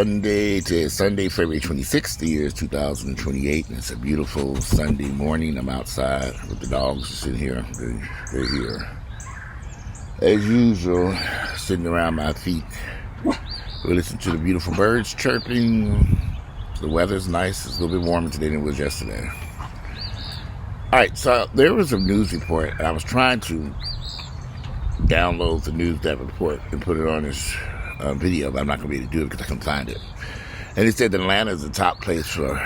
Sunday, February 26th, the year is 2028, and it's a beautiful Sunday morning. I'm outside with the dogs sitting here. They're here. As usual, sitting around my feet. We listen to the beautiful birds chirping. The weather's nice. It's a little bit warmer today than it was yesterday. All right, so there was a news report, and I was trying to download the news that report and put it on this video, but I'm not going to be able to do it because I couldn't find it. And it said that Atlanta is the top place for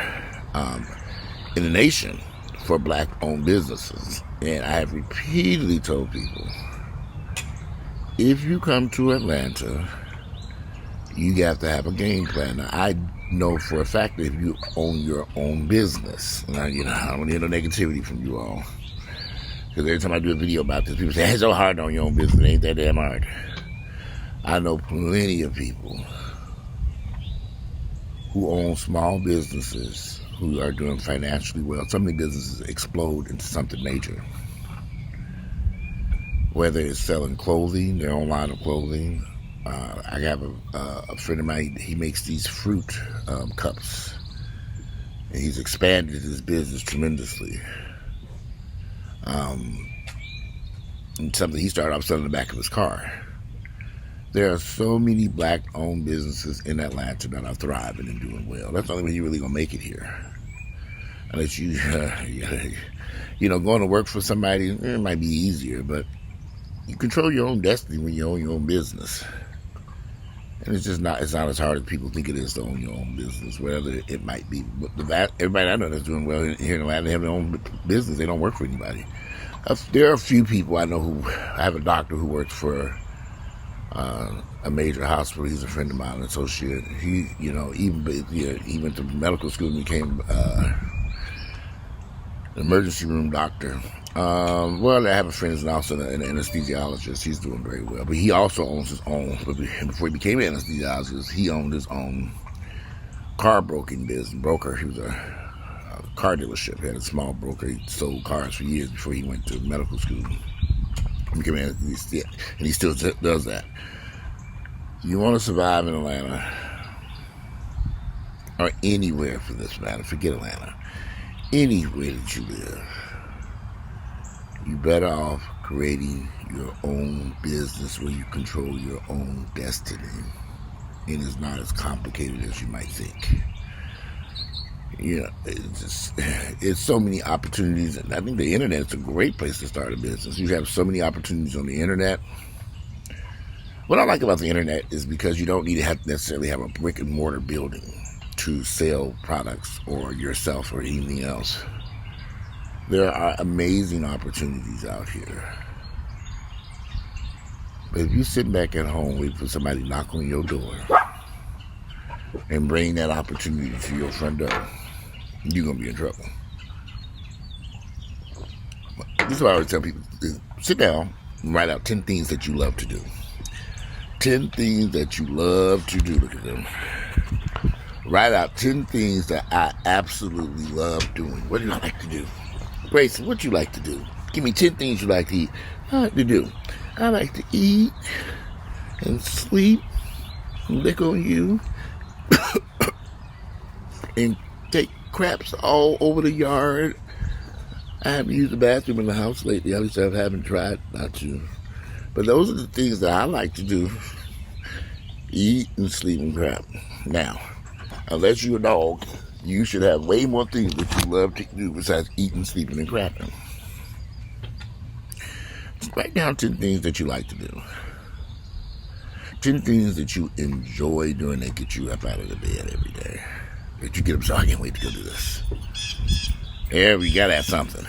in the nation for black-owned businesses. And I have repeatedly told people, if you come to Atlanta, you have to have a game plan. Now, I know for a fact that if you own your own business, now, I don't need no negativity from you all. Because every time I do a video about this, people say, it's so hard on your own business. It ain't that damn hard. I know plenty of people who own small businesses who are doing financially well. Some of the businesses explode into something major. Whether it's selling clothing, their own line of clothing. I have a friend of mine, he makes these fruit cups. And he's expanded his business tremendously. And something he started off selling in the back of his car. There are so many black-owned businesses in Atlanta that are thriving and doing well. That's the only way you're really going to make it here. Unless you, going to work for somebody, it might be easier, but you control your own destiny when you own your own business. And it's not as hard as people think it is to own your own business, whatever it might be. But everybody I know that's doing well here in Atlanta, they have their own business. They don't work for anybody. There are a few people I know I have a doctor who works for a major hospital. He's a friend of mine, an associate. He, he went to medical school and became an emergency room doctor. I have a friend who's also an anesthesiologist. He's doing very well. But he also owns his own. But before he became an anesthesiologist, he owned his own car broker. He was a car dealership. He had a small broker. He sold cars for years before he went to medical school. He became an anesthesiologist, and he still does that. You want to survive in Atlanta, or anywhere for this matter, forget Atlanta, anywhere that you live, you better off creating your own business where you control your own destiny. And it's not as complicated as you might think. It's so many opportunities. And I think the internet is a great place to start a business. You have so many opportunities on the internet. What I like about the internet is because you don't need to necessarily have a brick and mortar building to sell products or yourself or anything else. There are amazing opportunities out here. But if you sit back at home waiting for somebody to knock on your door and bring that opportunity to your front door, you're going to be in trouble. This is what I always tell people. Sit down and write out 10 things that you love to do. 10 things that you love to do. Look at them. Write out 10 things that I absolutely love doing. What do I like to do? Grace, what you like to do? Give me 10 things you like to eat. I like to do. I like to eat and sleep and lick on you and take craps all over the yard. I haven't used the bathroom in the house lately. At least I haven't tried not to. But those are the things that I like to do. Eat and sleep and crap. Now, unless you're a dog, you should have way more things that you love to do besides eating, sleeping, and crapping. Just write down 10 things that you like to do. 10 things that you enjoy doing that get you up out of the bed every day. That you get up, so I can't wait to go do this. Yeah, we gotta have something.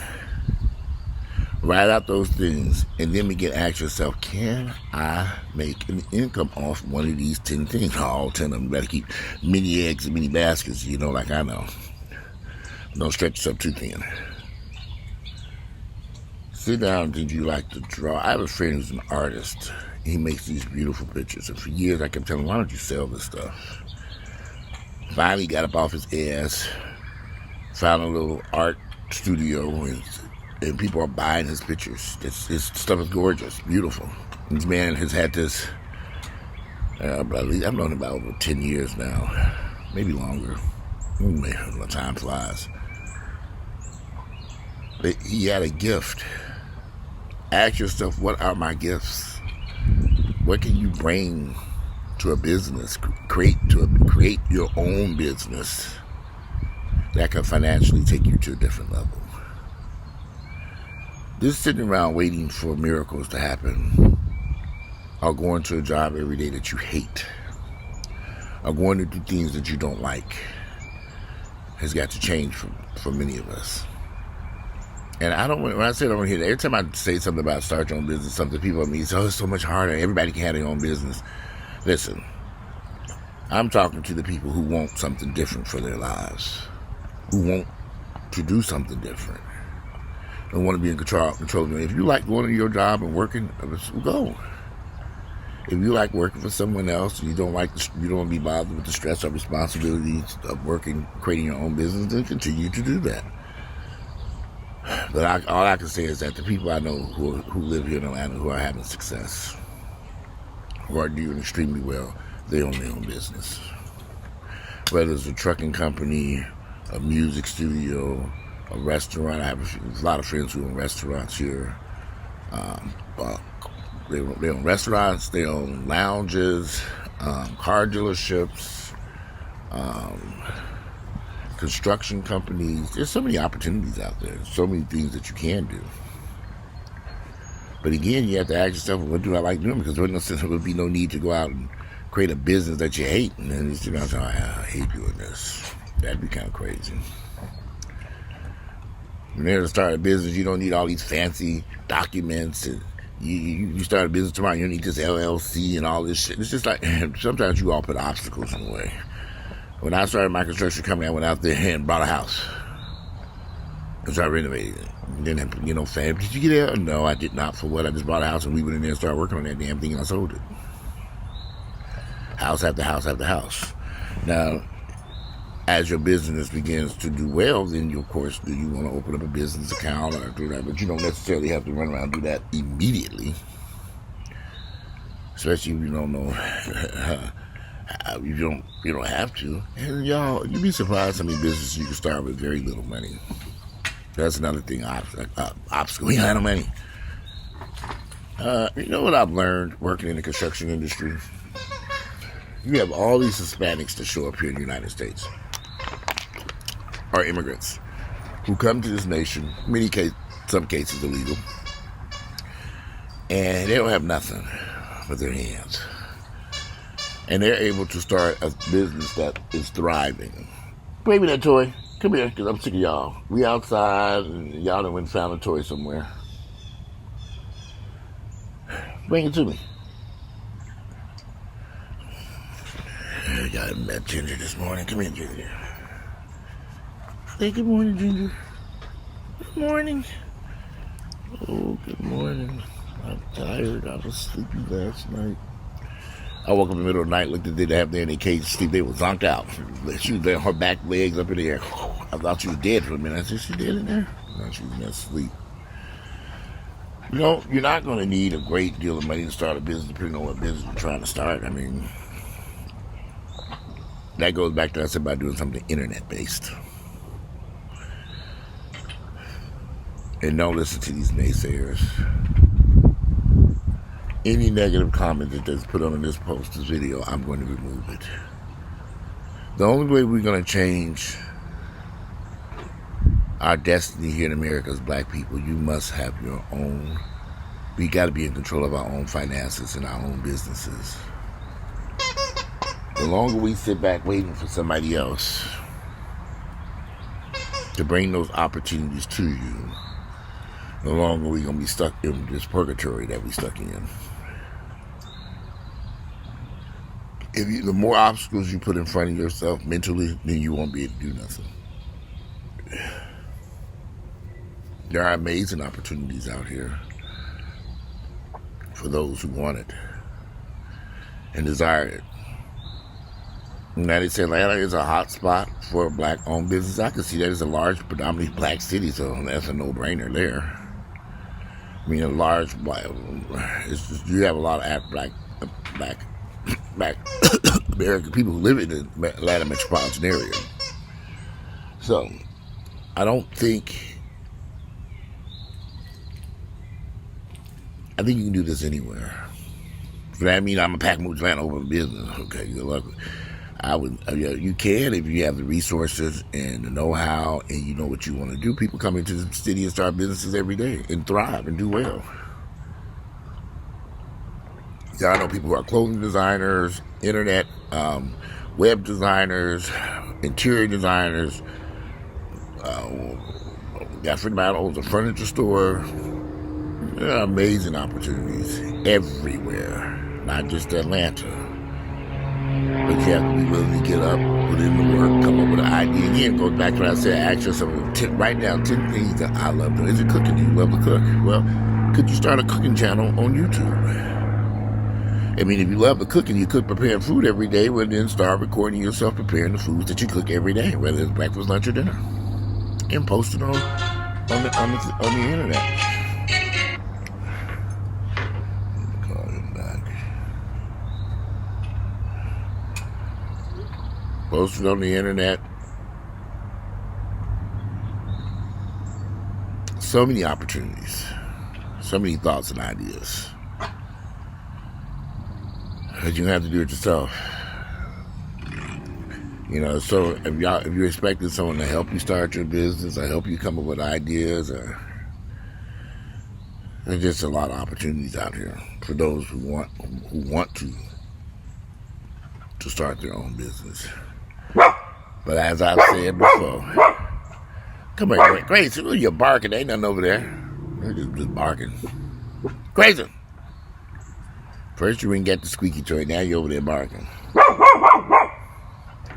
Write out those things, and then begin to ask yourself, can I make an income off one of these 10 things? All 10 of them. You better keep many eggs in many baskets, like I know. Don't stretch yourself too thin. Sit down. Did you like to draw? I have a friend who's an artist. He makes these beautiful pictures. And for years, I kept telling him, why don't you sell this stuff? Finally got up off his ass, found a little art studio, and people are buying his pictures. His stuff is gorgeous, beautiful. This man has had this But at least I've known him about over 10 years now, maybe longer. Time flies. But he had a gift. Ask yourself, what are my gifts? What can you bring to a business? Create your own business that can financially take you to a different level. Just sitting around waiting for miracles to happen, or going to a job every day that you hate, or going to do things that you don't like, has got to change for many of us. And when I say I don't want to hear that, every time I say something about start your own business, something people at me say, oh, it's so much harder. Everybody can have their own business. Listen, I'm talking to the people who want something different for their lives, who want to do something different, and want to be in control of it. If you like going to your job and working, go. If you like working for someone else and you don't want to be bothered with the stress or responsibilities of working, creating your own business, then continue to do that. But all I can say is that the people I know who live here in Atlanta who are having success, who are doing extremely well, they own their own business. Whether it's a trucking company, a music studio, a restaurant. I have a lot of friends who own restaurants here. They own restaurants, they own lounges, car dealerships, construction companies. There's so many opportunities out there. So many things that you can do. But again, you have to ask yourself, what do I like doing? Because there would be no need to go out and create a business that you hate. And then you're going to say, I hate doing this. That'd be kind of crazy. When you're to start a business, you don't need all these fancy documents. And you start a business tomorrow, you don't need this LLC and all this shit. It's just like, sometimes you all put obstacles in the way. When I started my construction company, I went out there and bought a house and started renovating it. And then, fam, did you get there? No, I did not. For what? I just bought a house and we went in there and started working on that damn thing and I sold it. House after house after house. Now, as your business begins to do well, then you, of course, do you want to open up a business account or do that? But you don't necessarily have to run around and do that immediately. Especially if you don't know. You don't have to. And y'all, you'd be surprised how many businesses you can start with very little money. That's another thing, obstacle. You have no money. You know what I've learned working in the construction industry? You have all these Hispanics that show up here in the United States, or immigrants, who come to this nation, some cases illegal, and they don't have nothing but their hands. And they're able to start a business that is thriving. Bring me that toy. Come here, because I'm sick of y'all. We outside, and y'all done went and found a toy somewhere. Bring it to me. I got met Ginger this morning. Come here, Ginger. Say good morning, Ginger. Good morning. Oh, good morning. I'm tired. I was sleepy last night. I woke up in the middle of the night, looked at they have there in their cage to sleep. They were zonked out. She was there, her back legs up in the air. I thought she was dead for a minute. I said, she dead in there? No, she was in there asleep. You're not going to need a great deal of money to start a business, depending on what business you're trying to start. I mean, that goes back to what I said about doing something internet-based. And don't listen to these naysayers. Any negative comment that's put on this post, this video, I'm going to remove it. The only way we're going to change our destiny here in America as black people, you must have your own. We got to be in control of our own finances and our own businesses. The longer we sit back waiting for somebody else to bring those opportunities to you, the longer we're going to be stuck in this purgatory that we're stuck in. The more obstacles you put in front of yourself mentally, then you won't be able to do nothing. There are amazing opportunities out here for those who want it and desire it. Now they say Atlanta is a hot spot for a black-owned business. I can see that. It's a large, predominantly black city, so that's a no-brainer there. I mean, a large black. You have a lot of black black American people who live in the Atlanta metropolitan area. So, I think you can do this anywhere. For that mean I'm a pack move Atlanta over business. Okay, good luck. You can if you have the resources and the know-how and you know what you want to do. People come into the city and start businesses every day and thrive and do well. Yeah, I know people who are clothing designers, internet, web designers, interior designers. Got a friend of mine who owns a furniture store. There are amazing opportunities everywhere, not just Atlanta. But you have to be willing to get up, put in the work, come up with an idea. Again, it goes back to what I said, ask yourself, write down 10 things that I love doing. Is it cooking? Do you love to cook? Well, could you start a cooking channel on YouTube? I mean, if you love the cooking, you cook preparing food every day, well, then start recording yourself preparing the foods that you cook every day, whether it's breakfast, lunch, or dinner. And post it on the internet. Call him back. Post it on the internet. So many opportunities. So many thoughts and ideas. But you have to do it yourself. You know, so if you're expecting someone to help you start your business or help you come up with ideas, or there's just a lot of opportunities out here for those who want to start their own business. But as I've said before, come here, Grayson, who you barking? Ain't nothing over there. They're just barking. Grayson! First you didn't get the squeaky toy, now you're over there barking.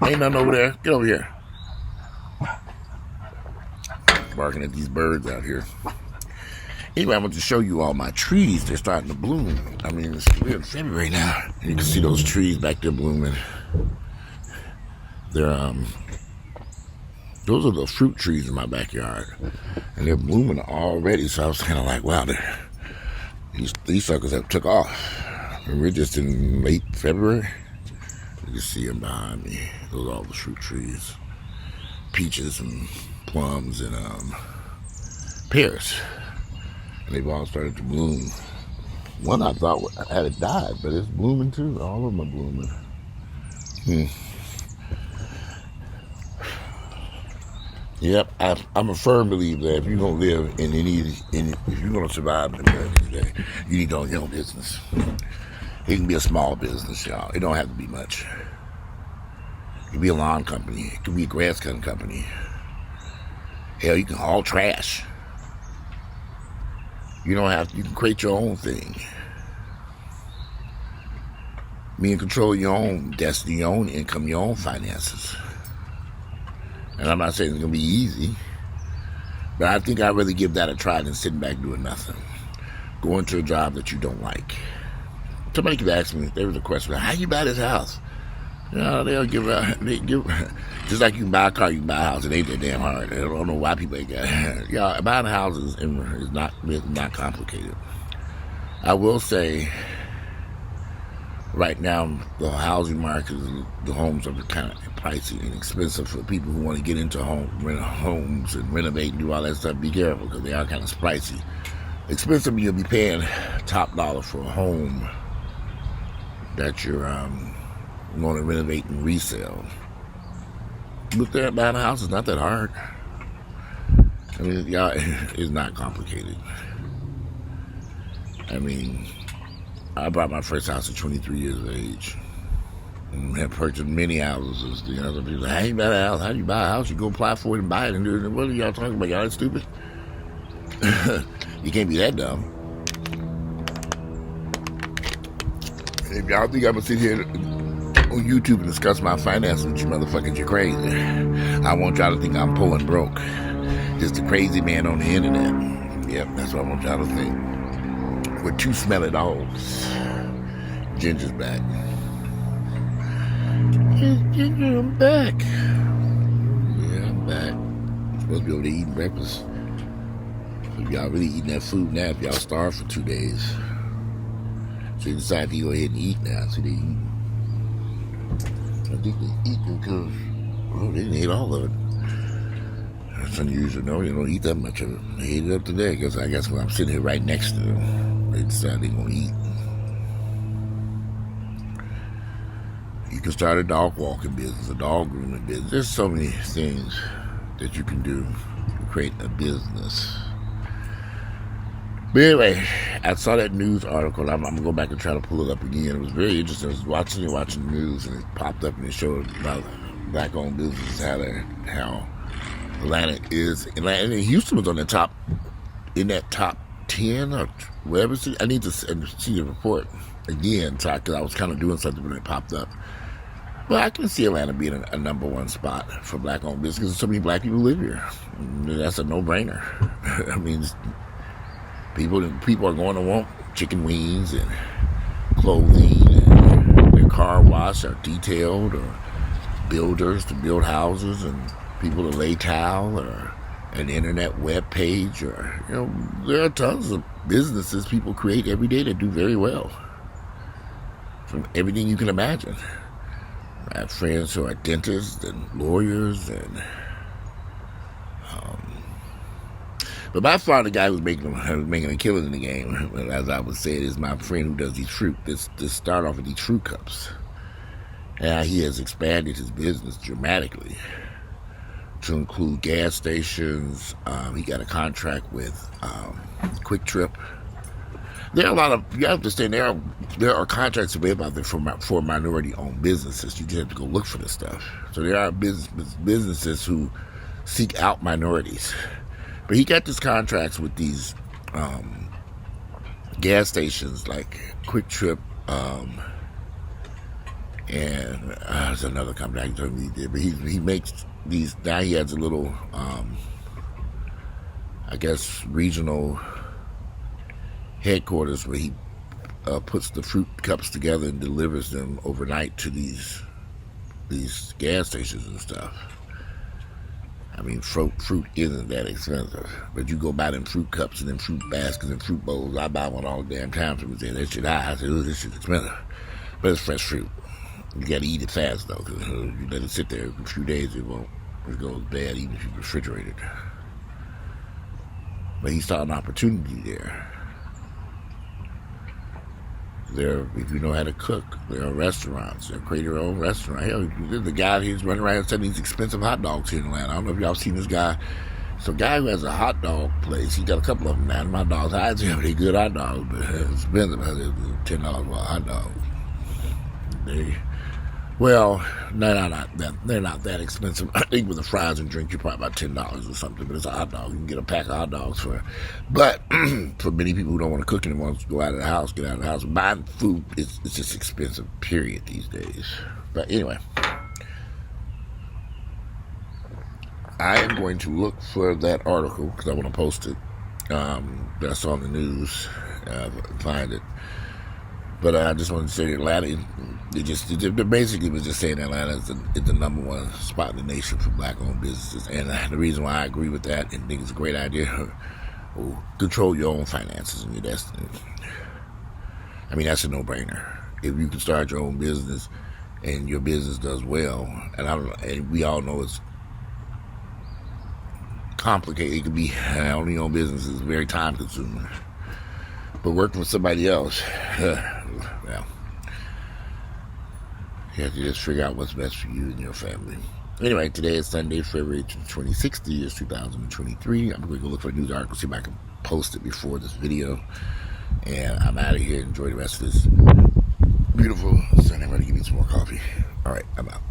Ain't nothing over there. Get over here. Barking at these birds out here. Anyway, I want to show you all my trees. They're starting to bloom. I mean, we're in February now. You can see those trees back there blooming. They're those are the fruit trees in my backyard, and they're blooming already. So I was kind of like, wow, these suckers have took off. And we're just in late February. You can see them behind me. Those are all the fruit trees, peaches and plums and pears, and they've all started to bloom. One I thought had died, but it's blooming too. All of them are blooming. Yep, I'm a firm believer that if you're gonna live if you're gonna survive in America today, you need to own your own business. It can be a small business, y'all. It don't have to be much. It can be a lawn company. It can be a grass cutting company. Hell, you can haul trash. You can create your own thing. Be in control of your own destiny, your own income, your own finances. And I'm not saying it's going to be easy, but I think I'd rather give that a try than sitting back doing nothing. Going to a job that you don't like. Somebody could ask me, there was a question, how you buy this house? You know, just like you can buy a car, you can buy a house. It ain't that damn hard. I don't know why people ain't got it. Y'all, buying a house is not complicated. I will say, right now, the housing market, the homes are kind of pricey and expensive for people who want to get into rent homes and renovate and do all that stuff. Be careful, because they are kind of pricey. Expensive, you'll be paying top dollar for a home that you're going to renovate and resell. But buying a house is not that hard. I mean, y'all, it's not complicated. I mean, I bought my first house at 23 years of age. And have purchased many houses. You know, people say, how you buy a house? How do you buy a house? You go apply for it and buy it and do it. What are y'all talking about? Y'all that stupid? You can't be that dumb. If y'all think I'm going to sit here on YouTube and discuss my finances with you motherfuckers, you're crazy. I want y'all to think I'm poor and broke. Just a crazy man on the internet. Yep, that's what I want y'all to think. With two smelly dogs. Ginger's back. Ginger, I'm back. Yeah, I'm back. Supposed to be over there eating breakfast. If y'all really eating that food now, if y'all starved for 2 days. So you decide to go ahead and eat now. See, they eat. I think they eat because, well, they didn't eat all of it. That's unusual. No, they don't eat that much of it. They ate it up today because I guess when I'm sitting here right next to them, they decided they're going to eat. You can start a dog walking business, a dog grooming business. There's so many things that you can do to create a business. But anyway, I saw that news article. I'm going to go back and try to pull it up again. It was very interesting. I was watching the news, and it popped up and it showed about black-owned businesses, how Atlanta is. And Houston was on the top, in that top 10 or whatever. I need to see the report again, because I was kind of doing something when it popped up. But I can see Atlanta being a number one spot for black-owned business because so many black people live here. That's a no-brainer. I mean, people are going to want chicken wings and clothing, and their car wash are detailed, or builders to build houses, and people to lay tile, or an internet web page, or there are tons of businesses people create every day that do very well, from everything you can imagine. I have friends who are dentists and lawyers, and but by far the guy who's making a killing in the game, as I would say, is my friend who does these fruit. This start off with these fruit cups, and he has expanded his business dramatically to include gas stations. He got a contract with Quick Trip. There are a lot of, you have to understand, there are contracts available out there for minority-owned businesses. You just have to go look for this stuff. So there are businesses who seek out minorities. But he got these contracts with these gas stations like Quick Trip, and there's another company I can tell you he did. But he makes these, now he has a little, I guess, regional headquarters where he puts the fruit cups together and delivers them overnight to these gas stations and stuff. I mean, fruit isn't that expensive, but you go buy them fruit cups and them fruit baskets and fruit bowls. I buy one all the damn time from saying that shit high. I said, oh, this shit's expensive, but it's fresh fruit. You got to eat it fast though, because you let it sit there for a few days, it goes bad even if you refrigerate it. But he saw an opportunity there. If you know how to cook, there are restaurants. They'll create their own restaurant. Hell, there's a guy who's running around selling these expensive hot dogs here in Atlanta. I don't know if y'all seen this guy. So a guy who has a hot dog place, he got a couple of them now. My dogs, I see how they good hot dogs, but it's expensive. $10 for a hot dog. They're not that expensive. I think with the fries and drink, you're probably about $10 or something. But it's a hot dog. You can get a pack of hot dogs for it. But for many people who don't want to cook anymore, go out of the house, get out of the house. Buying food, it's just expensive, period, these days. But anyway, I am going to look for that article because I want to post it. That I saw on the news, find it. But I just wanted to say that Atlanta, it basically was just saying Atlanta is the number one spot in the nation for black-owned businesses. And the reason why I agree with that and think it's a great idea, control your own finances and your destiny. I mean, that's a no-brainer. If you can start your own business and your business does well, and we all know it's complicated. It could be, owning your own business is very time-consuming. But working with somebody else, well, you have to just figure out what's best for you and your family. Anyway, today is Sunday, February 26th, the year 2023. I'm going to go look for a news article, see if I can post it before this video. And I'm out of here. Enjoy the rest of this beautiful Sunday. I'm going to give you some more coffee. All right, I'm out.